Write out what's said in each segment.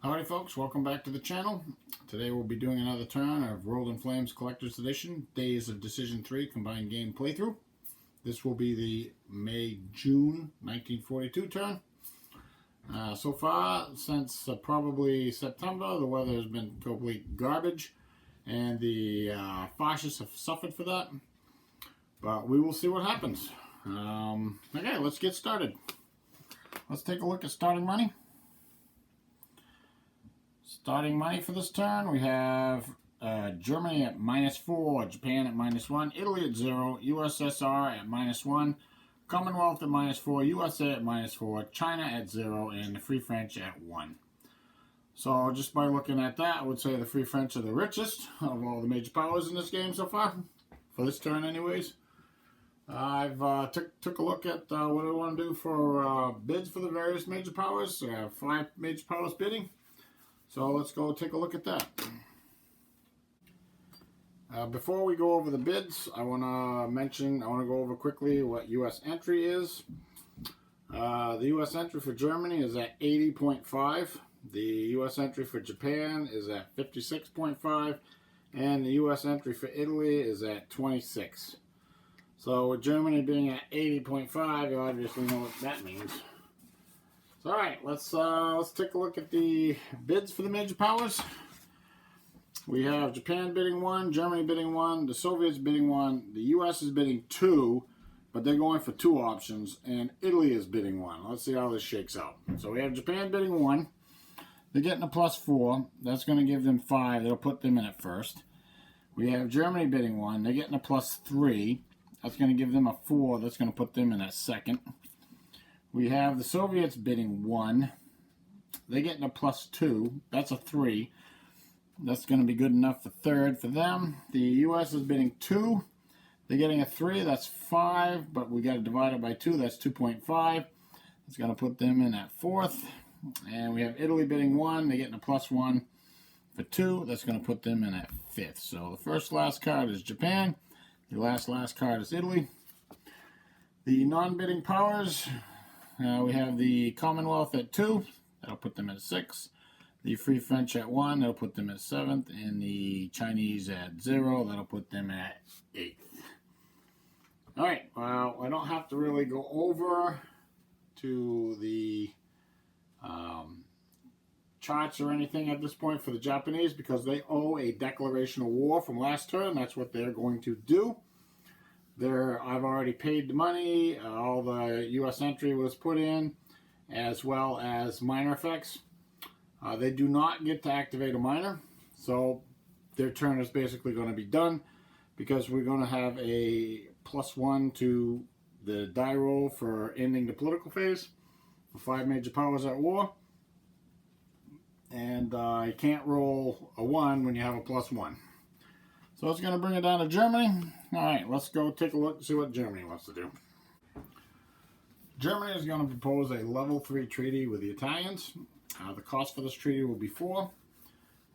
Howdy folks, welcome back to the channel. Today we'll be doing another turn of Rolled in Flames Collector's Edition, Days of Decision 3 Combined Game Playthrough. This will be the May-June 1942 turn. So far, since probably September, the weather has been complete garbage, and the fascists have suffered for that. But we will see what happens. Okay, let's get started. Let's take a look at starting money. Starting money for this turn, we have Germany at -4, Japan at -1, Italy at 0, USSR at -1, Commonwealth at -4, USA at -4, China at 0, and the Free French at 1. So just by looking at that, I would say the Free French are the richest of all the major powers in this game so far, for this turn anyways. I've took a look at what I want to do for bids for the various major powers. 5 major powers bidding. So let's go take a look at that. Before we go over the bids, I want to go over quickly what U.S. entry is. The U.S. entry for Germany is at 80.5. The U.S. entry for Japan is at 56.5. And the U.S. entry for Italy is at 26. So with Germany being at 80.5, you obviously know what that means. So, all right, let's take a look at the bids for the major powers. We have Japan bidding 1, Germany bidding 1, the Soviets bidding 1, the U.S. is bidding 2, but they're going for 2 options, and Italy is bidding 1. Let's see how this shakes out. So we have Japan bidding 1. They're getting a +4. That's going to give them 5. That'll put them in at first. We have Germany bidding 1. They're getting a +3. That's going to give them a 4. That's going to put them in at second. We have the Soviets bidding 1. They're getting a +2. That's a 3. That's going to be good enough for third for them. The U.S. is bidding 2. They're getting a 3. That's 5, but we got to divide it by 2. That's 2.5. It's going to put them in at fourth. And we have Italy bidding 1. They're getting a +1 for 2. That's going to put them in at fifth. So the last card is Japan. The last card is Italy. The non-bidding powers. We have the Commonwealth at 2. That'll put them at 6. The Free French at 1. That'll put them at 7th. And the Chinese at 0. That'll put them at 8th. All right. Well, I don't have to really go over to the charts or anything at this point for the Japanese because they owe a declaration of war from last turn. That's what they're going to do. I've already paid the money. All the U.S. entry was put in, as well as minor effects. They do not get to activate a minor, so their turn is basically going to be done because we're going to have a +1 to the die roll for ending the political phase for 5 major powers at war. And you can't roll a 1 when you have a +1. So it's going to bring it down to Germany. All right, let's go take a look and see what Germany wants to do. Germany is going to propose a level 3 treaty with the Italians. The cost for this treaty will be 4.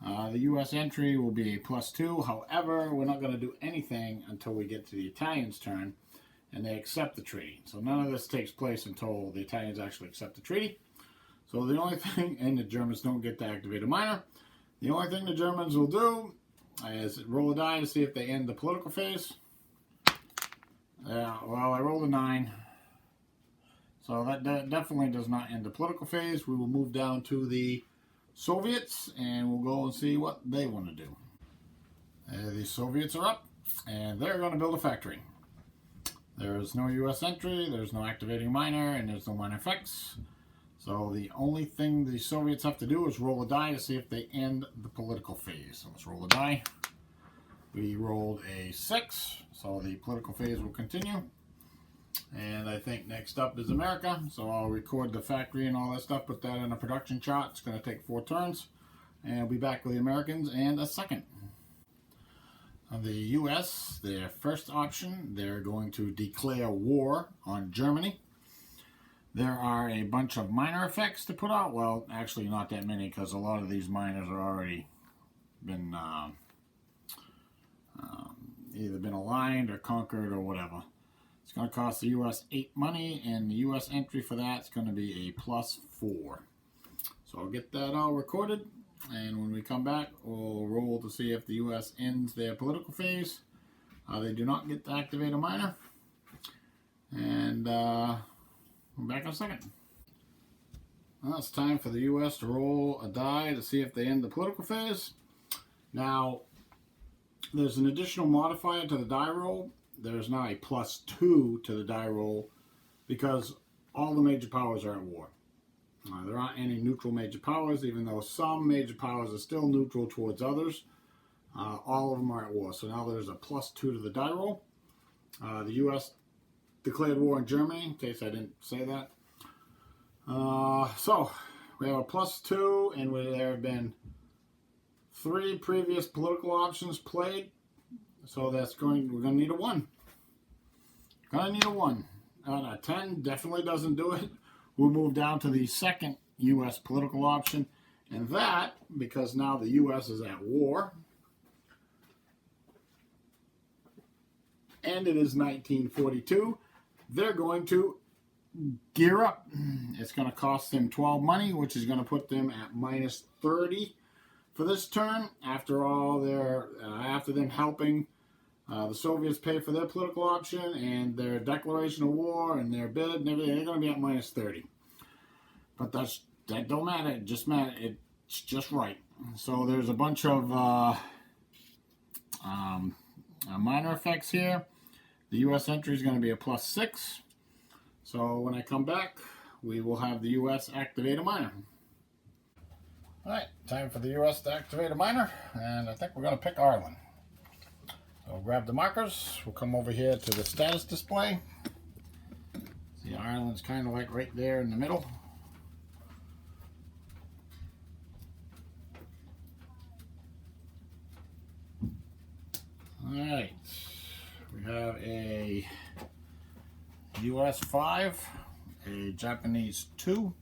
The U.S. entry will be a +2. However, we're not going to do anything until we get to the Italians' turn and they accept the treaty. So none of this takes place until the Italians actually accept the treaty. So the only thing, and the Germans don't get to activate a minor, the only thing the Germans will do is roll a die to see if they end the political phase. Well, I rolled a 9. So that definitely does not end the political phase. We will move down to the Soviets and we'll go and see what they want to do. The Soviets are up and they're going to build a factory. There's no U.S. entry, there's no activating minor, and there's no minor effects. So the only thing the Soviets have to do is roll a die to see if they end the political phase. So let's roll a die. We rolled a 6, so the political phase will continue. And I think next up is America. So I'll record the factory and all that stuff, put that in a production chart. It's going to take 4 turns. And I'll be back with the Americans and a second. The U.S., their first option, they're going to declare war on Germany. There are a bunch of minor effects to put out. Well, actually not that many because a lot of these minors are already been either been aligned or conquered or whatever. It's going to cost the U.S. 8 money, and the U.S. entry for that is going to be a +4. So I'll get that all recorded, and when we come back, we'll roll to see if the U.S. ends their political phase. They do not get to activate a minor. And we're back in a second. Well, it's time for the U.S. to roll a die to see if they end the political phase. Now, there's an additional modifier to the die roll. There's now a +2 to the die roll because all the major powers are at war. There aren't any neutral major powers, even though some major powers are still neutral towards others. All of them are at war. So now there's a +2 to the die roll. The U.S. declared war on Germany, in case I didn't say that. So we have a +2, and there have been 3 previous political options played. So we're going to need a 1. Gonna need a 1. A 10 definitely doesn't do it. We'll move down to the second U.S. political option, and that, because now the U.S. is at war, and it is 1942, they're going to gear up. It's going to cost them 12 money, which is going to put them at -30 for this turn. After all, after them helping the Soviets pay for their political option and their declaration of war and their bid and everything, they're going to be at -30. But that don't matter. It's just right. So there's a bunch of minor effects here. The U.S. entry is going to be a +6. So when I come back, we will have the U.S. activate a minor. Alright, time for the U.S. to activate a minor, and I think we're going to pick Ireland. So grab the markers, we'll come over here to the status display. See, Ireland's kind of like right there in the middle. Alright, we have a US 5, a Japanese 2,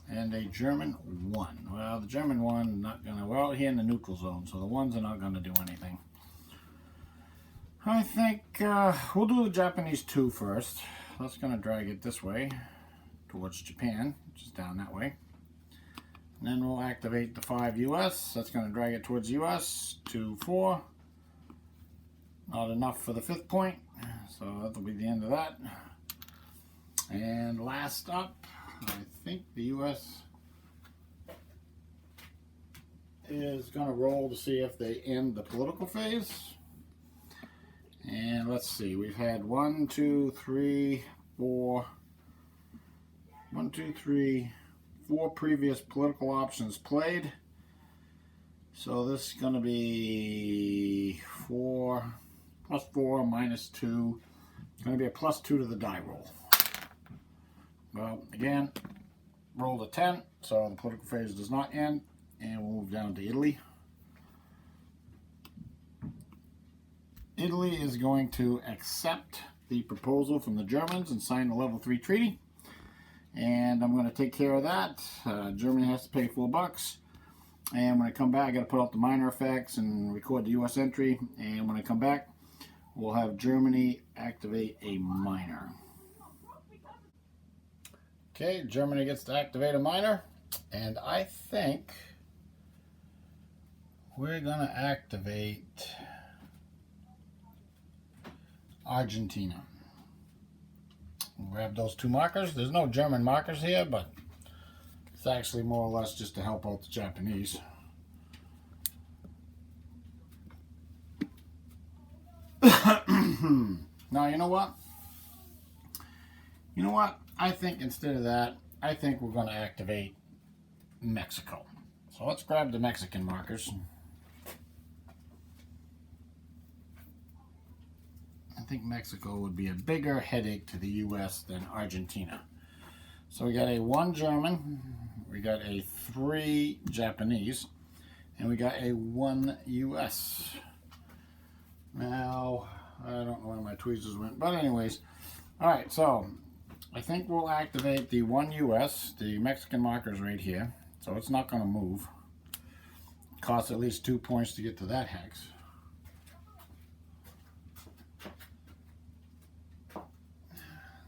and a German 1. Well, the German 1, not gonna, we're out here in the neutral zone, so the ones are not gonna do anything. I think we'll do the Japanese 2 first. That's gonna drag it this way towards Japan, which is down that way. And then we'll activate the 5 US. That's gonna drag it towards US, 2, 4. Not enough for the 5th point, so that'll be the end of that. And last up, I think the U.S. is going to roll to see if they end the political phase. And let's see, we've had 4 previous political options played. So this is going to be 4 + 4 - 2. It's going to be a +2 to the die roll. Well, again, rolled a 10, so the political phase does not end, and we'll move down to Italy. Italy is going to accept the proposal from the Germans and sign the Level 3 treaty, and I'm going to take care of that. Germany has to pay $4, and when I come back, I got to put out the minor effects and record the U.S. entry, and when I come back, we'll have Germany activate a minor. Okay, Germany gets to activate a minor, and I think we're going to activate Argentina. We'll grab those 2 markers. There's no German markers here, but it's actually more or less just to help out the Japanese. Now, you know what? I think instead of that, I think we're going to activate Mexico. So let's grab the Mexican markers. I think Mexico would be a bigger headache to the U.S. than Argentina. So we got a 1 German, we got a 3 Japanese, and we got a 1 U.S. Now, I don't know where my tweezers went, but anyways. Alright, so I think we'll activate the 1 U.S. The Mexican marker is right here, so it's not going to move. It costs at least 2 points to get to that hex.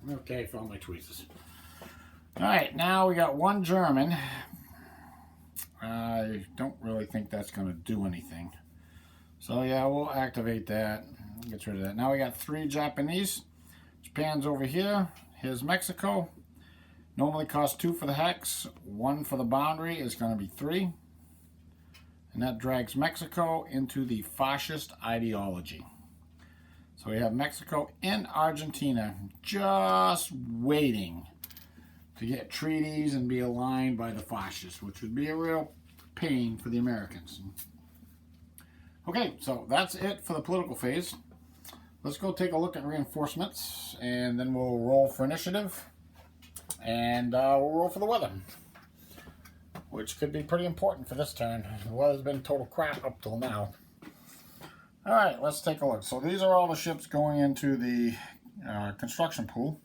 Okay, found my tweezers. Alright, now we got 1 German, I don't really think that's going to do anything. So yeah, we'll activate that. Get rid of that. Now we got 3 Japanese. Japan's over here. Here's Mexico. Normally costs 2 for the hex. 1 for the boundary is going to be 3. And that drags Mexico into the fascist ideology. So we have Mexico and Argentina just waiting to get treaties and be aligned by the fascists, which would be a real pain for the Americans. Okay, so that's it for the political phase. Let's go take a look at reinforcements, and then we'll roll for initiative, and we'll roll for the weather, which could be pretty important for this turn. The weather's been total crap up till now. Alright, let's take a look. So these are all the ships going into the construction pool.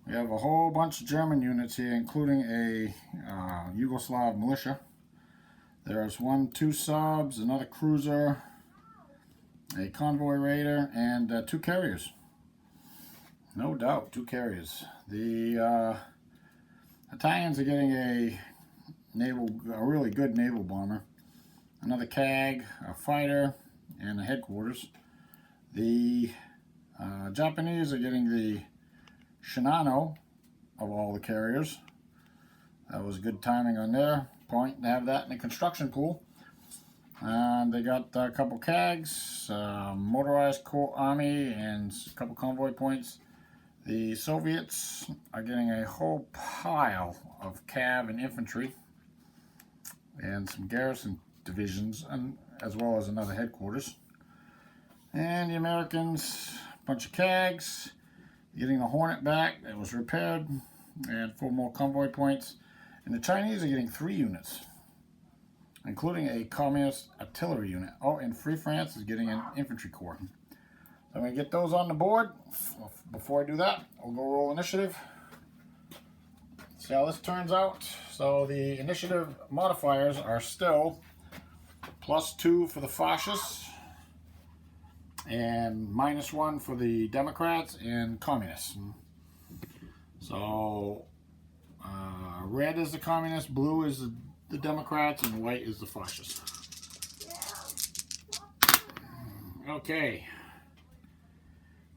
We have a whole bunch of German units here, including a Yugoslav militia. There's 2 subs, another cruiser, a convoy raider, and 2 carriers. No doubt, 2 carriers. The Italians are getting a really good naval bomber, another CAG, a fighter, and a headquarters. The Japanese are getting the Shinano of all the carriers. That was good timing on their point to have that in the construction pool. And they got a couple CAGs, motorized corps army, and a couple convoy points. The Soviets are getting a whole pile of cav and infantry and some garrison divisions, and as well as another headquarters. And the Americans, a bunch of CAGs, getting the Hornet back that was repaired, and 4 more convoy points. And the Chinese are getting 3 units, including a communist artillery unit. Oh, and Free France is getting an infantry corps. So I'm going to get those on the board. Before I do that, I'll go roll initiative. See how this turns out. So the initiative modifiers are still +2 for the fascists, and -1 for the Democrats and communists. So red is the communists, blue is the Democrats, and white is the fascists. Okay.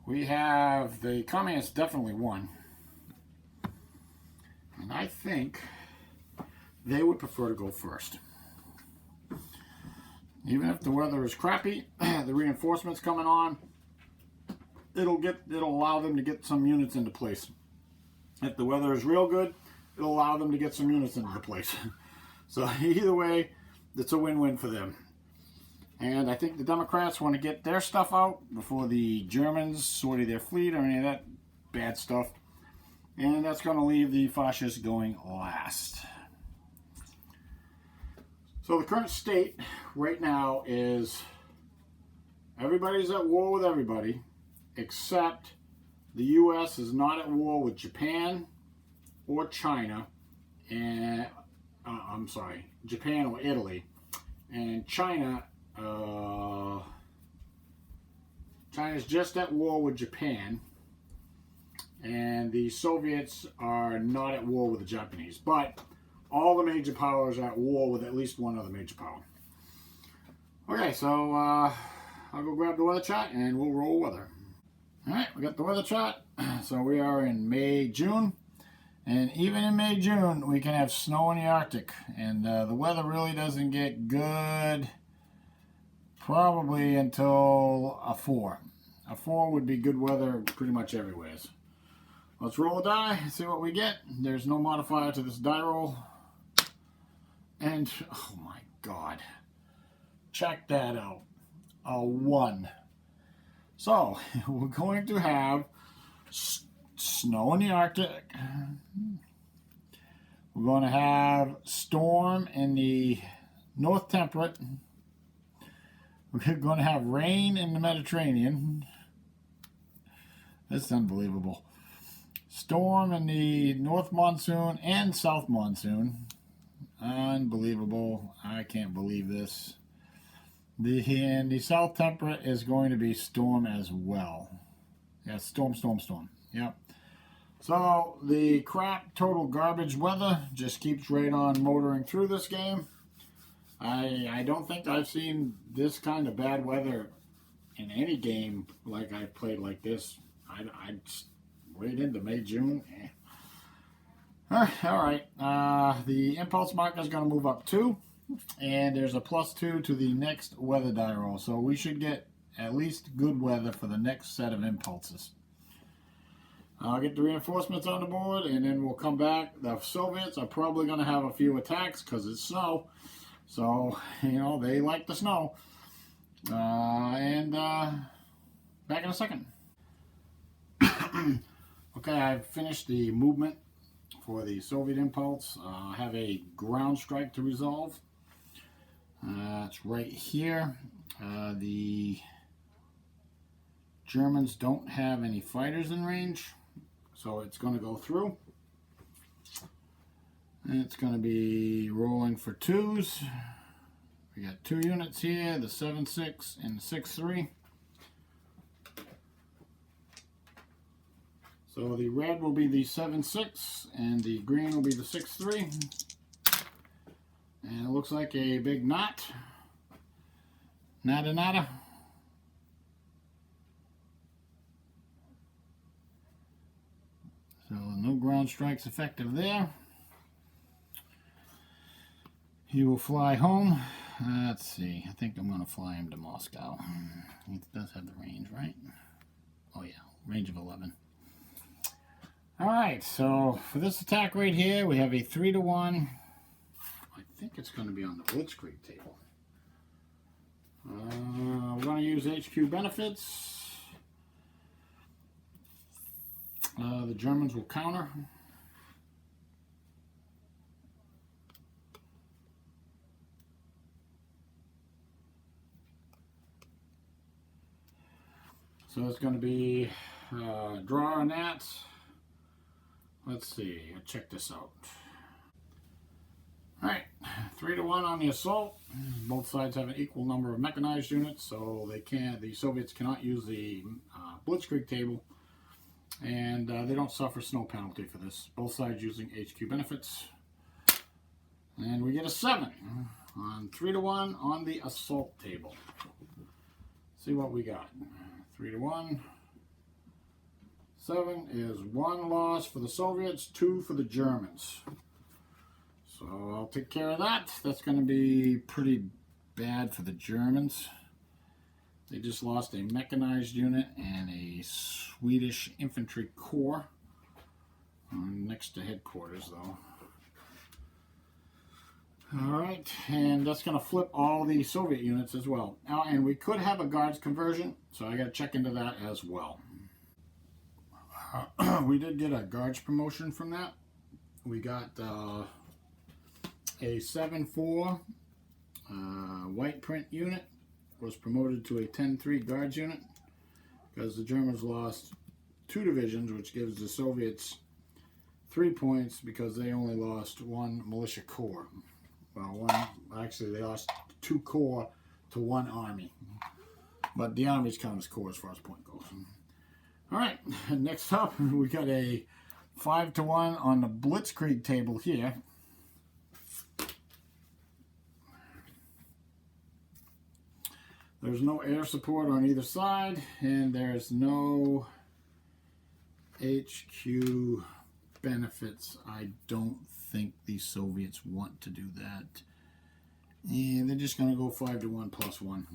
We have the communists definitely won. And I think they would prefer to go first. Even if the weather is crappy, the reinforcements coming on, it'll allow them to get some units into place. If the weather is real good, it'll allow them to get some units into place. So either way, it's a win-win for them. And I think the Democrats want to get their stuff out before the Germans sortie their fleet or any of that bad stuff. And that's going to leave the fascists going last. So the current state right now is everybody's at war with everybody, except the U.S. is not at war with Japan or China, and Japan or Italy, and China's just at war with Japan, and the Soviets are not at war with the Japanese, but all the major powers are at war with at least one other major power. Okay, so I'll go grab the weather chart and we'll roll weather. Alright, we got the weather chart. So we are in May, June. And even in May, June, we can have snow in the Arctic. And the weather really doesn't get good probably until a 4. A 4 would be good weather pretty much everywhere. Let's roll a die and see what we get. There's no modifier to this die roll. And, oh my God, check that out, a 1. So, we're going to have snow in the Arctic. We're going to have storm in the North Temperate. We're going to have rain in the Mediterranean. That's unbelievable. Storm in the North Monsoon and South Monsoon. Unbelievable. I can't believe this. The South Temperate is going to be storm as well. Yeah, storm. Yep. So the crap total garbage weather just keeps right on motoring through this game. I don't think I've seen this kind of bad weather in any game like I've played like this. I just wait into May, June. All right. The impulse marker is going to move up 2, and there's a +2 to the next weather die roll. So we should get at least good weather for the next set of impulses. I'll get the reinforcements on the board, and then we'll come back. The Soviets are probably going to have a few attacks because it's snow. So, you know, they like the snow. Back in a second. Okay, I've finished the movement for the Soviet impulse. I have a ground strike to resolve. It's right here. The Germans don't have any fighters in range, so it's going to go through. And it's going to be rolling for 2s. We got 2 units here, the 7-6 and the 6-3. So the red will be the 7-6 and the green will be the 6-3. And it looks like a big knot. Nada nada. So no ground strikes effective there. He will fly home. Let's see. I think I'm going to fly him to Moscow. He does have the range, right? Oh yeah, range of 11. Alright, so for this attack right here, we have a 3-to-1. I think it's going to be on the Blitzkrieg table. We're going to use HQ benefits. The Germans will counter. So it's going to be draw on that. Let's see, check this out. Alright, 3-to-1 on the assault. Both sides have an equal number of mechanized units, so the Soviets cannot use the Blitzkrieg table, and they don't suffer snow penalty for this. Both sides using HQ benefits. And we get a 7 on 3-to-1 on the assault table. See what we got. 3-to-1. 7 is 1 loss for the Soviets, 2 for the Germans. So I'll take care of that. That's going to be pretty bad for the Germans. They just lost a mechanized unit and a Swedish infantry corps. Next to headquarters, though. Alright, and that's going to flip all the Soviet units as well. And we could have a guards conversion, so I got to check into that as well. We did get a guards promotion from that. We got a 7-4 white print unit was promoted to a 10-3 guards unit because the Germans lost 2 divisions, which gives the Soviets 3 points because they only lost 1 militia corps. Well, actually they lost 2 corps to 1 army, but the armies count as corps as far as point goes. Alright, next up we got a 5-to-1 on the Blitzkrieg table here. There's no air support on either side, and there's no HQ benefits. I don't think the Soviets want to do that. And they're just going to go 5-to-1 plus 1.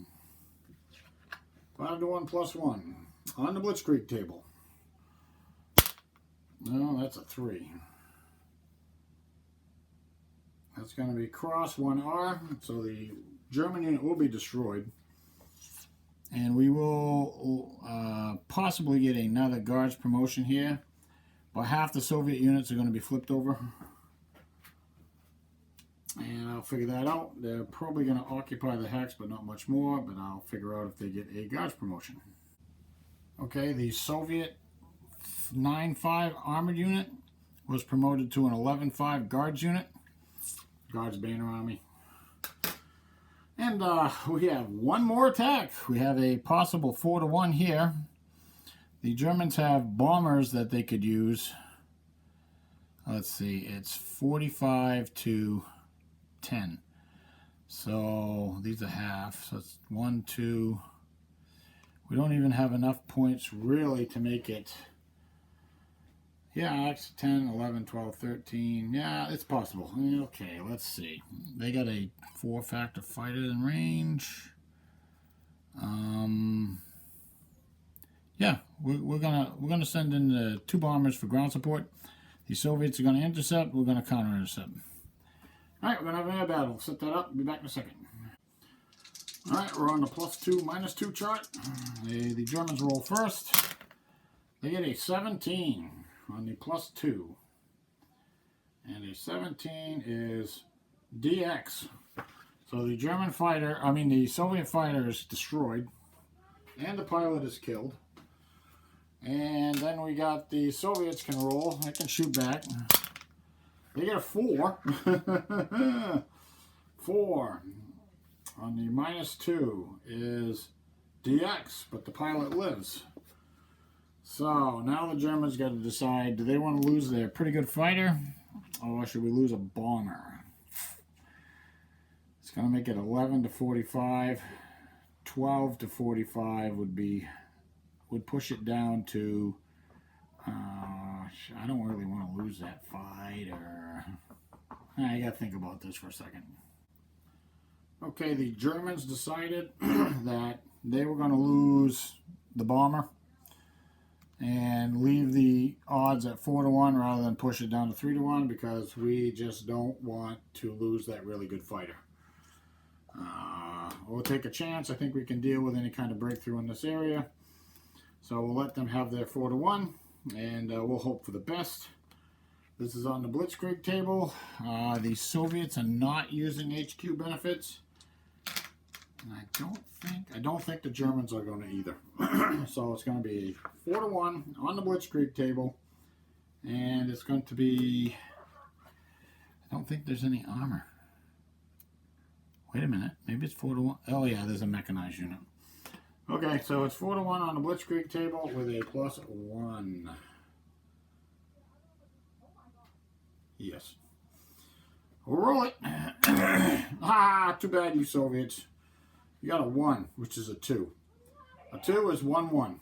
5-to-1 plus 1 on the Blitzkrieg table. No, that's a 3. That's going to be cross 1R, so the German unit will be destroyed. And we will possibly get another guards promotion here. But half the Soviet units are going to be flipped over. And I'll figure that out. They're probably going to occupy the hex, but not much more. But I'll figure out if they get a guards promotion. Okay, the Soviet 9-5 armored unit was promoted to an 11-5 guards unit. Guards banner army. And we have one more attack. We have a possible 4-to-1 here. The Germans have bombers that they could use. let's see, it's 45 to 10. So these are half. So it's 1, 2. We don't even have enough points really to make it. Yeah, it's 10, 11, 12, 13. Yeah, it's possible. Okay, let's see. They got a 4-factor fighter in range. Yeah, we're gonna send in the 2 bombers for ground support. The Soviets are gonna intercept. We're gonna counter intercept. All right, we're gonna have an air battle. Set that up. Be back in a second. All right, we're on the +2, -2 chart. The Germans roll first. They get a 17 on the +2, and a 17 is DX. So the the Soviet fighter is destroyed, and the pilot is killed. And then we got the Soviets can roll. They can shoot back. They get a 4. 4 on the -2 is DX, but the pilot lives. So now the Germans got to decide, do they want to lose their pretty good fighter, or should we lose a bomber? It's going to make it 11 to 45. 12 to 45 would push it down to, I don't really want to lose that fighter. I got to think about this for a second. Okay, the Germans decided that they were going to lose the bomber and leave the odds at 4 to 1 rather than push it down to 3 to 1, because we just don't want to lose that really good fighter. We'll take a chance. I think we can deal with any kind of breakthrough in this area. So we'll let them have their 4 to 1, and we'll hope for the best. This is on the Blitzkrieg table. The Soviets are not using HQ benefits. And I don't think the Germans are going to either. So it's going to be 4 to 1 on the Blitzkrieg table, and it's going to be. I don't think there's any armor. Wait a minute, maybe it's 4 to 1. Oh yeah, there's a mechanized unit. Okay, so it's 4 to 1 on the Blitzkrieg table with a +1. Yes. We'll roll it. Too bad, you Soviets. You got a 1, which is a 2. A 2 is 1-1.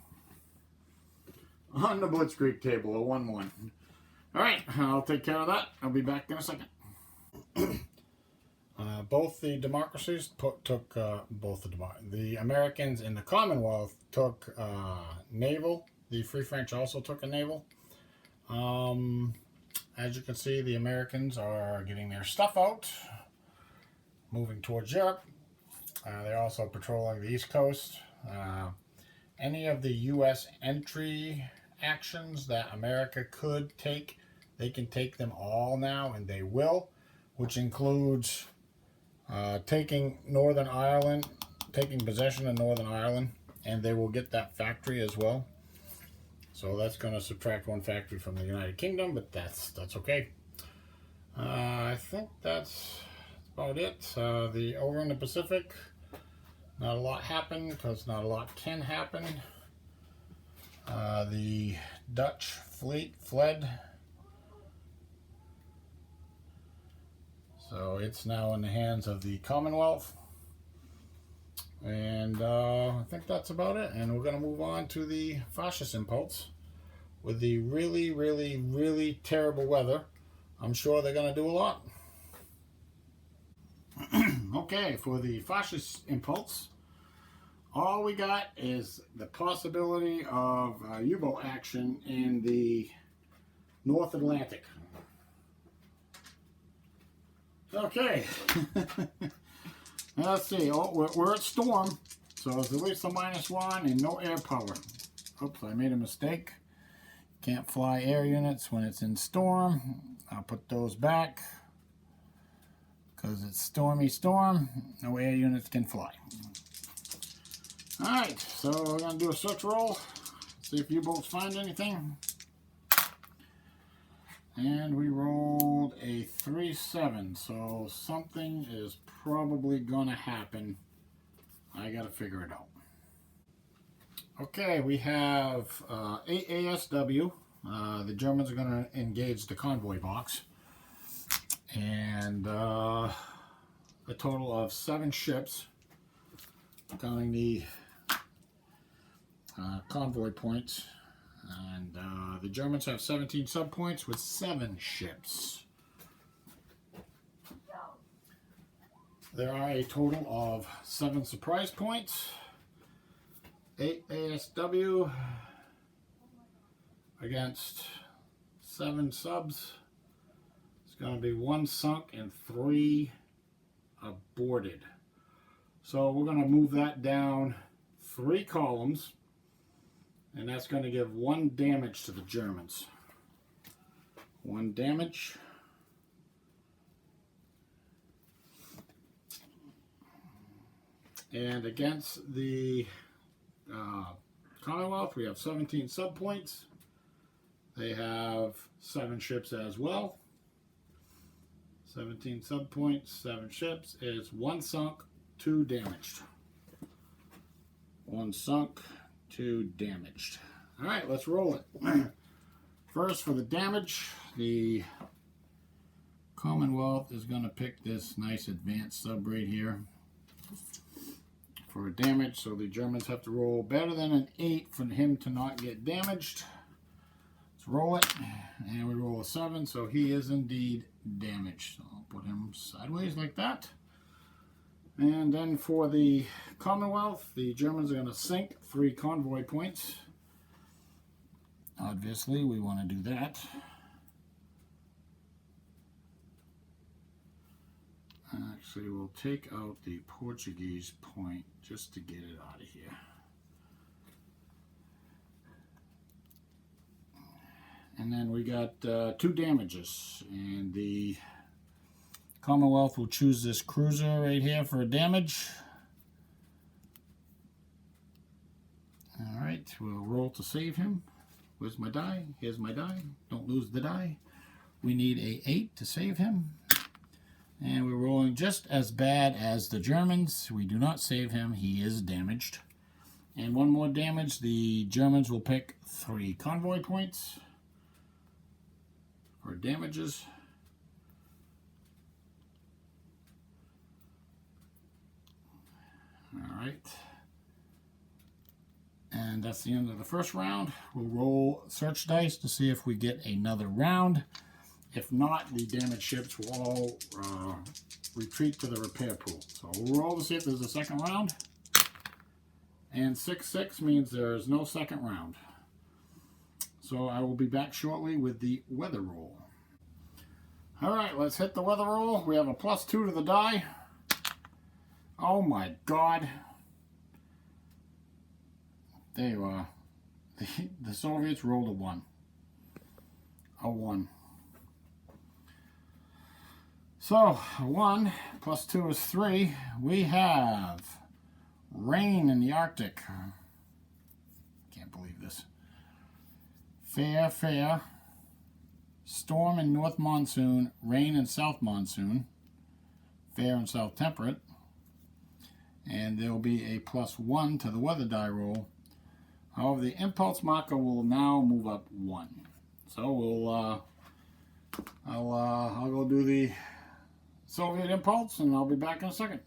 On the Blitzkrieg table, a 1-1. All right, I'll take care of that. I'll be back in a second. Both the democracies took the Americans in the Commonwealth took naval. The Free French also took a naval. As you can see, the Americans are getting their stuff out, moving towards Europe. They're also patrolling the East Coast. Any of the U.S. entry actions that America could take, they can take them all now, and they will, which includes taking Northern Ireland, taking possession of Northern Ireland, and they will get that factory as well. So that's going to subtract 1 factory from the United Kingdom, but that's okay. I think that's about it. Over in the Pacific, not a lot happened because not a lot can happen. The Dutch fleet fled. So it's now in the hands of the Commonwealth. And I think that's about it. And we're going to move on to the fascist impulse. With the really, really, really terrible weather, I'm sure they're going to do a lot. Okay, for the fascist impulse, all we got is the possibility of U-boat action in the North Atlantic. Okay. Let's see. Oh, we're at storm, so it's at least a -1 and no air power. Oops, I made a mistake. Can't fly air units when it's in storm. I'll put those back because it's stormy storm. No air units can fly. All right, so we're gonna do a search roll. See if U-boats find anything. And we rolled a 3-7, so something is probably gonna happen. I gotta figure it out. Okay, we have 8 ASW, The Germans are going to engage the convoy box. And a total of 7 ships, counting the convoy points. And the Germans have 17 subpoints with 7 ships. There are a total of 7 surprise points, 8 ASW against 7 subs. It's going to be 1 sunk and 3 aborted. So we're going to move that down 3 columns, and that's going to give 1 damage to the Germans. 1 damage. And against the Commonwealth, we have 17 subpoints. They have 7 ships as well. 17 subpoints, 7 ships is 1 sunk, 2 damaged. 1 sunk, 2 damaged. All right, let's roll it. First, for the damage, the Commonwealth is going to pick this nice advanced sub right here for damage, so the Germans have to roll better than an 8 for him to not get damaged. Let's roll it, and we roll a 7, so he is indeed damaged. So I'll put him sideways like that. And then for the Commonwealth, the Germans are going to sink 3 convoy points. Obviously, we want to do that. Actually, we'll take out the Portuguese point just to get it out of here. And then we got 2 damages, and the Commonwealth will choose this cruiser right here for a damage. Alright, we'll roll to save him. Where's my die? Here's my die. Don't lose the die. We need a 8 to save him. And we're rolling just as bad as the Germans. We do not save him. He is damaged. And 1 more damage. The Germans will pick 3 convoy points for damages. Alright. And that's the end of the first round. We'll roll search dice to see if we get another round. If not, the damaged ships will all retreat to the repair pool. So we'll roll to see if there's a second round. And 6-6 means there is no second round. So I will be back shortly with the weather roll. Alright, let's hit the weather roll. We have a +2 to the die. Oh my God. There you are. The Soviets rolled a 1. A 1. So, 1 + 2 is 3. We have rain in the Arctic. Can't believe this. Fair, fair. Storm in North Monsoon. Rain in South Monsoon. Fair and South Temperate. And there will be a +1 to the weather die roll. However, the impulse marker will now move up 1. So we'll I'll go do the Soviet impulse, and I'll be back in a second.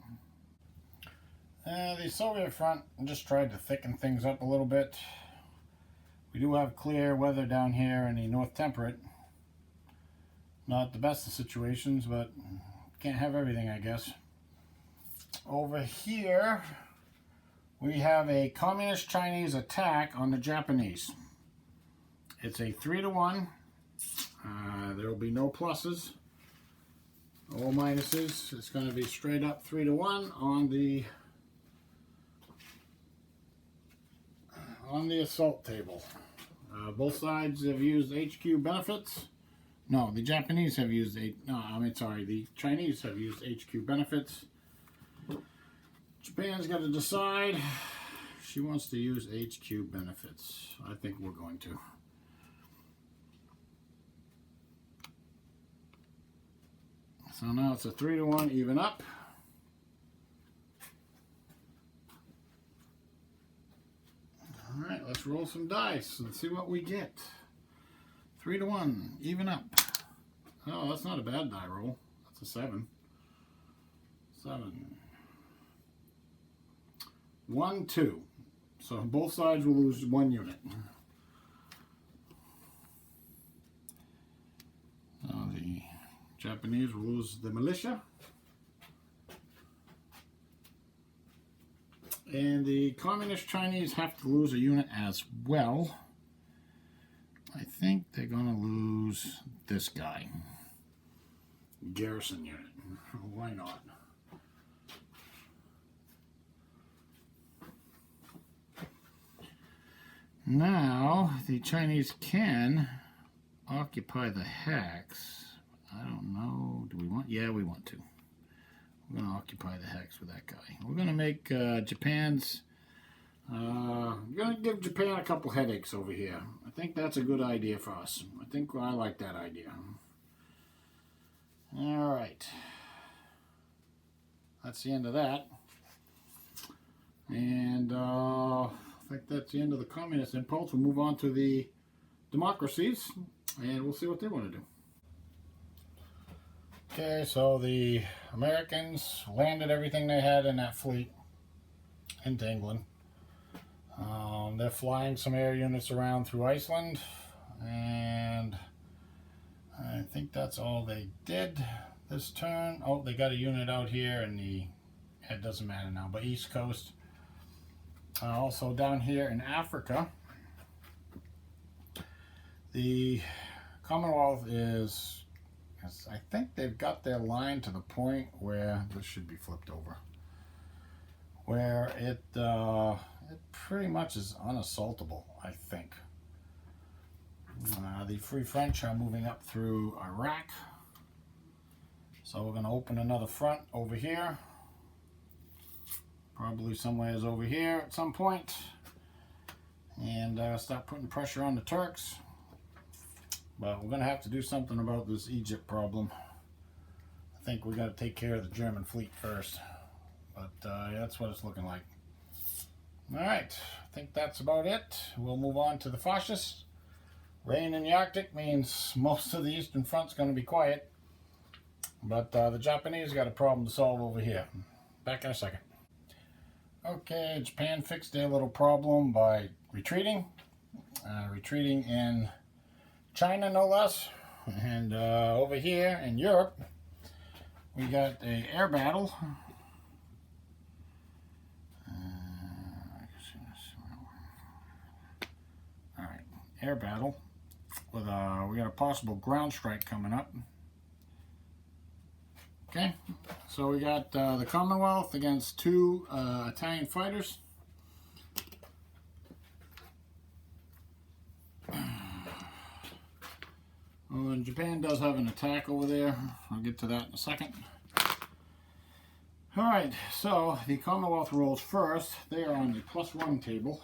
The Soviet front just tried to thicken things up a little bit. We do have clear weather down here in the North Temperate. Not the best of situations, but can't have everything, I guess. Over here, we have a Communist Chinese attack on the Japanese. It's a 3-to-1. There will be no pluses. All minuses. It's going to be straight up 3-to-1 on the assault table. Both sides have used HQ benefits. No, the Japanese have used the Chinese have used HQ benefits. Japan's got to decide. She wants to use HQ benefits. I think we're going to. So now it's a 3-to-1 even up. Alright, let's roll some dice and see what we get. 3-1, even up. Oh, that's not a bad die roll. That's a 7. 7. 1, 2. So both sides will lose 1 unit. The Japanese will lose the militia. And the Communist Chinese have to lose a unit as well. I think they're going to lose this guy. Garrison unit. Why not? Now, the Chinese can occupy the hex. I don't know. Do we want? Yeah, we want to. We're going to occupy the hex with that guy. We're going to make Japan's... we're going to give Japan a couple headaches over here. I think that's a good idea for us. I like that idea. Alright. That's the end of that. And I think that's the end of the communist impulse. We'll move on to the democracies, and we'll see what they want to do. Okay, so the Americans landed everything they had in that fleet into England. They're flying some air units around through Iceland, and I think that's all they did this turn. Oh, they got a unit out here, and it doesn't matter now, but East Coast. Also down here in Africa, the Commonwealth is, I think they've got their line to the point where this should be flipped over, where it pretty much is unassaultable, I think. The Free French are moving up through Iraq, so we're going to open another front over here. Probably somewhere over here at some point, and start putting pressure on the Turks. But we're going to have to do something about this Egypt problem. I think we got to take care of the German fleet first, but that's what it's looking like. Alright, I think that's about it. We'll move on to the fascists. Rain in the Arctic means most of the Eastern Front's going to be quiet, but the Japanese got a problem to solve over here. Back in a second. Okay, Japan fixed their little problem by retreating. Retreating in China, no less. And over here in Europe, we got an air battle. Alright, air battle. With we got a possible ground strike coming up. Okay, so we got the Commonwealth against 2 Italian fighters. Oh, and Japan does have an attack over there. I'll get to that in a second. Alright, so the Commonwealth rolls first. They are on the +1 table.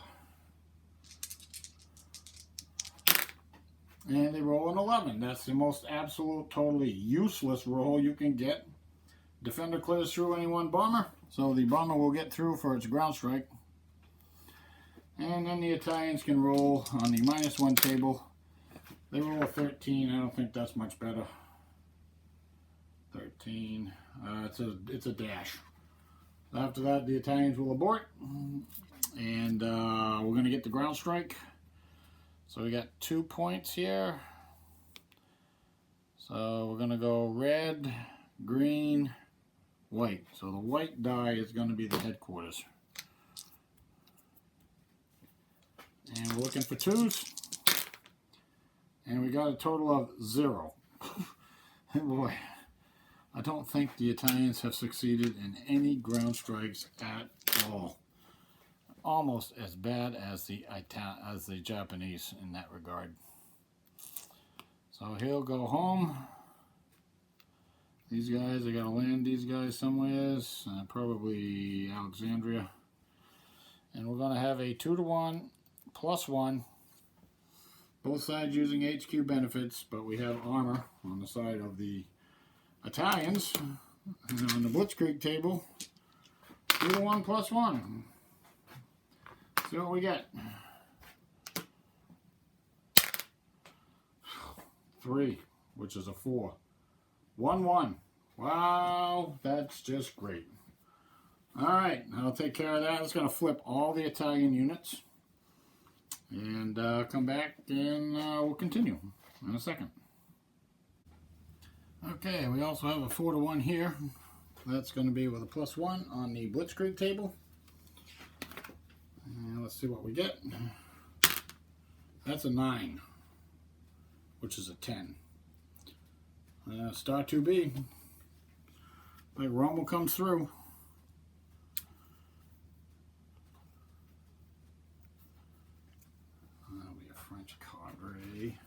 And they roll an 11. That's the most absolute, totally useless roll you can get. Defender clears through any one bomber, so the bomber will get through for its ground strike. And then the Italians can roll on the -1 table. They roll a 13. I don't think that's much better. 13. It's a dash. After that, the Italians will abort, and we're going to get the ground strike. So we got 2 points here. So we're going to go red, green, white. So the white die is going to be the headquarters. And we're looking for 2s. And we got a total of 0. Boy, I don't think the Italians have succeeded in any ground strikes at all. Almost as bad as the Japanese in that regard. So he'll go home. These guys, I gotta land these guys somewhere, probably Alexandria. And we're gonna have a 2-to-1 +1. Both sides using HQ benefits, but we have armor on the side of the Italians. And on the Blitzkrieg table, 2-to-1 +1. See what we get. 3, which is a 4. 1, 1. Wow, that's just great. Alright, I'll take care of that. It's going to flip all the Italian units. And come back and we'll continue in a second. Okay, we also have a 4 to 1 here. That's going to be with a +1 on the Blitzkrieg table. And let's see what we get. That's a 9, which is a 10. Star 2B. Like Rommel comes through. That'll be a French cadre.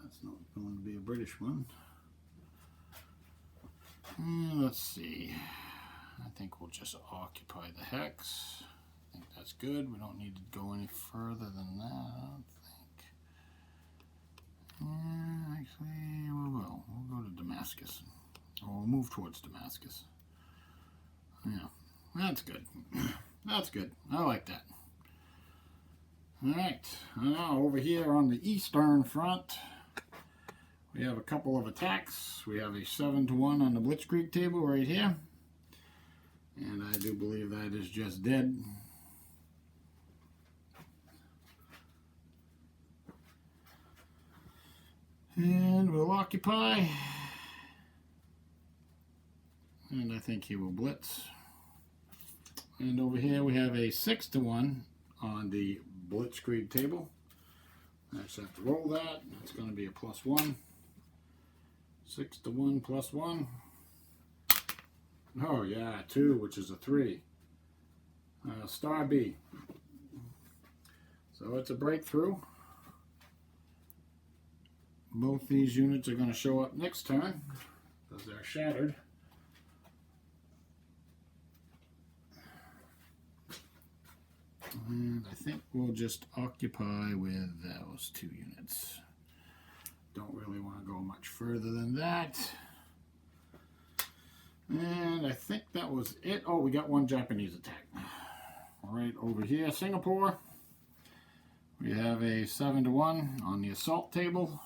That's not going to be a British one. Let's see. I think we'll just occupy the hex. I think that's good. We don't need to go any further than that, I don't think. Actually, we will. We'll go to Damascus. Or we'll move towards Damascus. Yeah, that's good. That's good. I like that. Alright, over here on the eastern front, we have a couple of attacks. We have a 7 to 1 on the Blitzkrieg table right here. And I do believe that is just dead. And we'll occupy. And I think he will blitz. And over here we have a 6 to 1 on the Blitzkrieg table. I just have to roll that. It's going to be a +1. 6 to 1 +1. Oh yeah, 2, which is a 3. Star B. So it's a breakthrough. Both these units are going to show up next turn because they're shattered. And I think we'll just occupy with those 2 units. Don't really want to go much further than that. And I think that was it. Oh, we got one Japanese attack. Right over here, Singapore. We have a 7 to 1 on the assault table.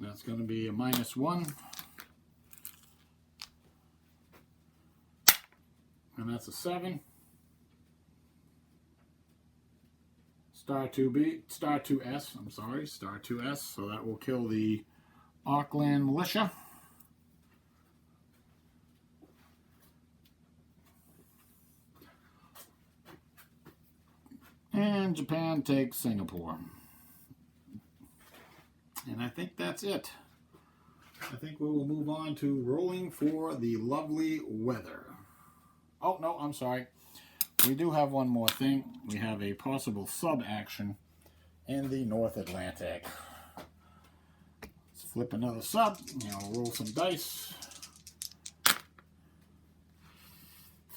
That's going to be a -1. And that's a 7. Star 2B, Star 2S, I'm sorry, Star 2S. So that will kill the Auckland militia. And Japan takes Singapore. And I think that's it. I think we will move on to rolling for the lovely weather. Oh, no, I'm sorry. We do have one more thing. We have a possible sub-action in the North Atlantic. Let's flip another sub. I'll roll some dice.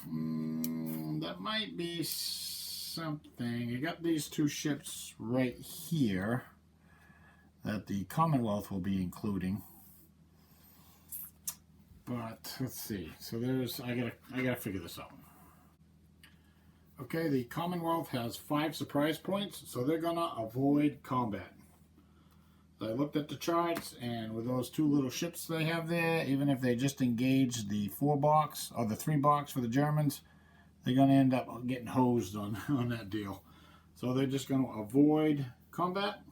That might be something. You got these 2 ships right here that the Commonwealth will be including. But let's see. So there's I gotta figure this out. Okay, the Commonwealth has 5 surprise points, so they're gonna avoid combat. So I looked at the charts, and with those 2 little ships they have there, even if they just engage the 4 box or the 3 box for the Germans, they're gonna end up getting hosed on that deal. So they're just gonna avoid combat.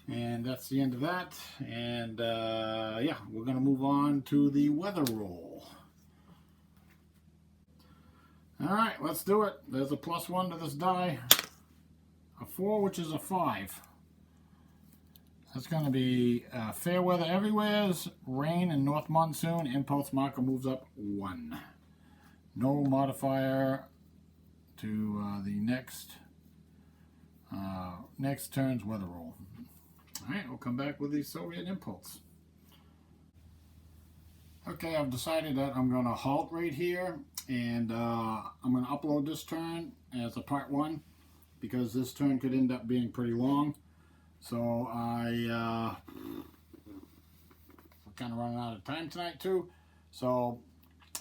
And that's the end of that. And yeah, we're going to move on to the weather roll. Alright, let's do it. There's a +1 to this die. A 4, which is a 5. That's going to be fair weather everywhere. Rain and north monsoon. Impulse marker moves up 1. No modifier to the next turn's weather roll. Alright, we'll come back with the Soviet impulse. Okay, I've decided that I'm going to halt right here, and I'm going to upload this turn as a part 1 because this turn could end up being pretty long. So we're kind of running out of time tonight too. So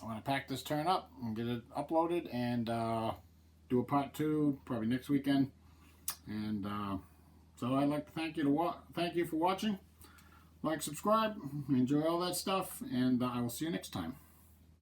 I'm going to pack this turn up and get it uploaded and do a part 2 probably next weekend. And So I'd like to thank you for watching. Like, subscribe, enjoy all that stuff, and I will see you next time.